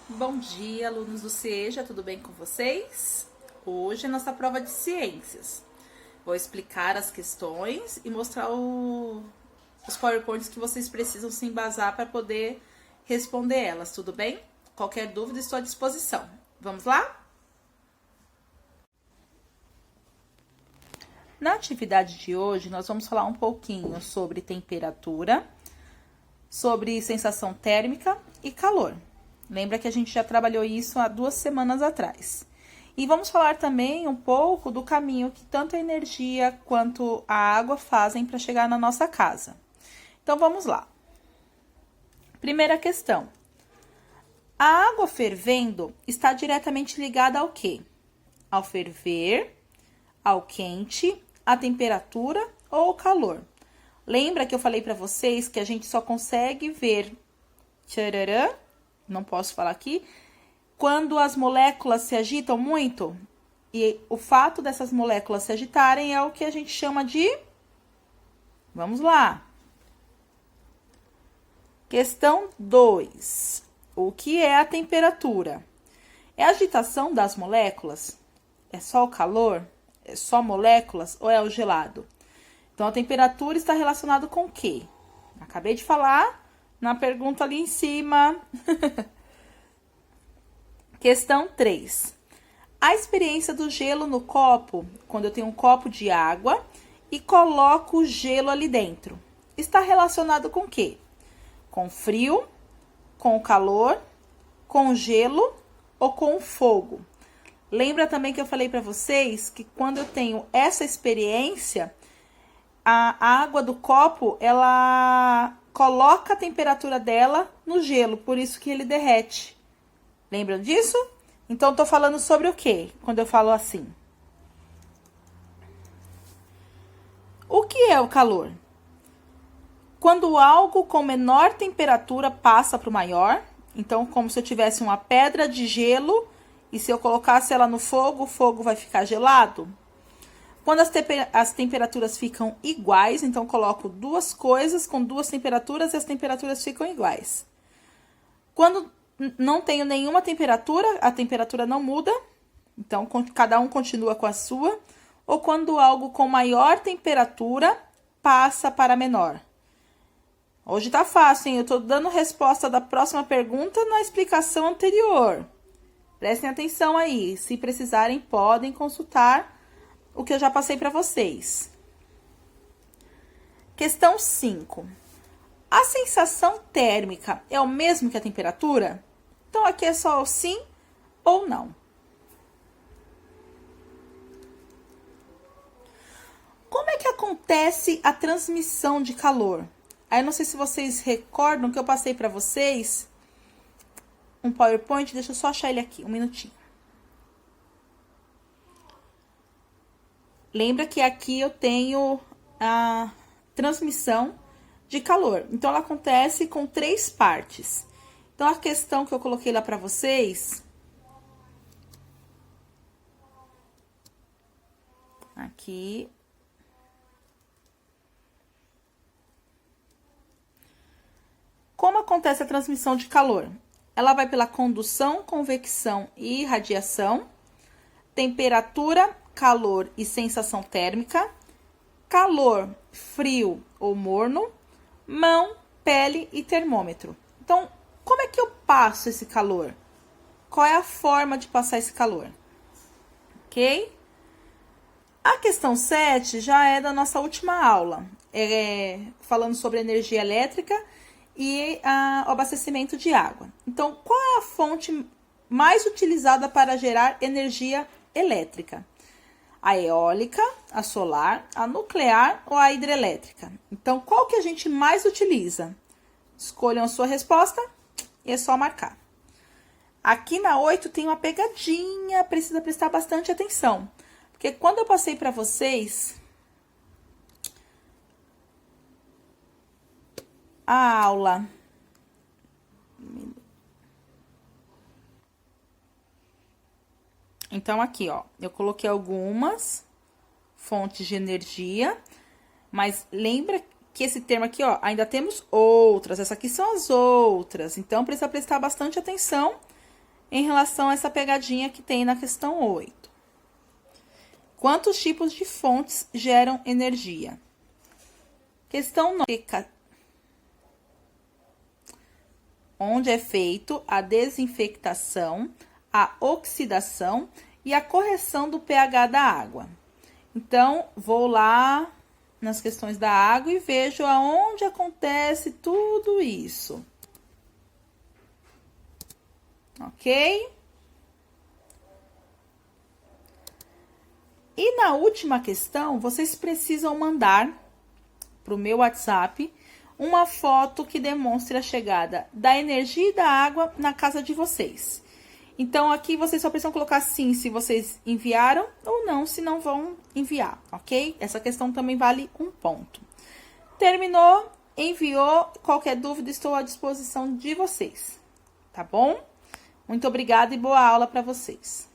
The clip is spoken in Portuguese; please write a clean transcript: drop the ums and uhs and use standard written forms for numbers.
Bom dia, alunos do CIEJA, tudo bem com vocês? Hoje é nossa prova de ciências. Vou explicar as questões e mostrar os PowerPoints que vocês precisam se embasar para poder responder elas, tudo bem? Qualquer dúvida, estou à disposição. Vamos lá? Na atividade de hoje, nós vamos falar um pouquinho sobre temperatura, sobre sensação térmica e calor. Lembra que a gente já trabalhou isso há 2 semanas atrás. E vamos falar também um pouco do caminho que tanto a energia quanto a água fazem para chegar na nossa casa. Então, vamos lá. Primeira questão. A água fervendo está diretamente ligada ao quê? Ao ferver, ao quente, à temperatura ou ao calor? Lembra que eu falei para vocês que a gente só consegue ver tchararã, não posso falar aqui, quando as moléculas se agitam muito? E o fato dessas moléculas se agitarem é o que a gente chama de... Vamos lá. Questão 2. O que é a temperatura? É a agitação das moléculas? É só o calor? É só moléculas ou é o gelado? Então, a temperatura está relacionada com o quê? Acabei de falar na pergunta ali em cima. Questão 3. A experiência do gelo no copo, quando eu tenho um copo de água e coloco o gelo ali dentro, está relacionado com o quê? Com frio, com calor, com gelo ou com fogo? Lembra também que eu falei para vocês que quando eu tenho essa experiência, a água do copo, ela coloca a temperatura dela no gelo, por isso que ele derrete. Lembram disso? Então, eu tô falando sobre o quê quando eu falo assim? O que é o calor? Quando algo com menor temperatura passa para o maior, então, como se eu tivesse uma pedra de gelo e se eu colocasse ela no fogo, o fogo vai ficar gelado? Quando as temperaturas ficam iguais, então coloco duas coisas com duas temperaturas e as temperaturas ficam iguais. Quando não tenho nenhuma temperatura, a temperatura não muda, então cada um continua com a sua. Ou quando algo com maior temperatura passa para menor. Hoje tá fácil, hein? Eu tô dando resposta da próxima pergunta na explicação anterior. Prestem atenção aí, se precisarem podem consultar o que eu já passei para vocês. Questão 5. A sensação térmica é o mesmo que a temperatura? Então, aqui é só o sim ou não. Como é que acontece a transmissão de calor? Aí, não sei se vocês recordam que eu passei para vocês um PowerPoint. Deixa eu só achar ele aqui, um minutinho. Lembra que aqui eu tenho a transmissão de calor. Então, ela acontece com 3 partes. Então, a questão que eu coloquei lá para vocês... Aqui. Como acontece a transmissão de calor? Ela vai pela condução, convecção e radiação, temperatura, calor e sensação térmica, calor, frio ou morno, mão, pele e termômetro. Então, como é que eu passo esse calor? Qual é a forma de passar esse calor? Ok? A questão 7 já é da nossa última aula, falando sobre energia elétrica e o abastecimento de água. Então, qual é a fonte mais utilizada para gerar energia elétrica? A eólica, a solar, a nuclear ou a hidrelétrica? Então, qual que a gente mais utiliza? Escolham a sua resposta e é só marcar. Aqui na 8 tem uma pegadinha, precisa prestar bastante atenção. Porque quando eu passei para vocês a aula... Então, aqui, ó, eu coloquei algumas fontes de energia, mas lembra que esse termo aqui, ó, ainda temos outras. Essas aqui são as outras. Então, precisa prestar bastante atenção em relação a essa pegadinha que tem na questão 8. Quantos tipos de fontes geram energia? Questão 9. Onde é feito a desinfectação, a oxidação e a correção do pH da água. Então, vou lá nas questões da água e vejo aonde acontece tudo isso. Ok? E na última questão, vocês precisam mandar para o meu WhatsApp uma foto que demonstre a chegada da energia e da água na casa de vocês. Então, aqui vocês só precisam colocar sim se vocês enviaram ou não, se não vão enviar, ok? Essa questão também vale 1 ponto. Terminou, enviou, qualquer dúvida estou à disposição de vocês, tá bom? Muito obrigada e boa aula para vocês.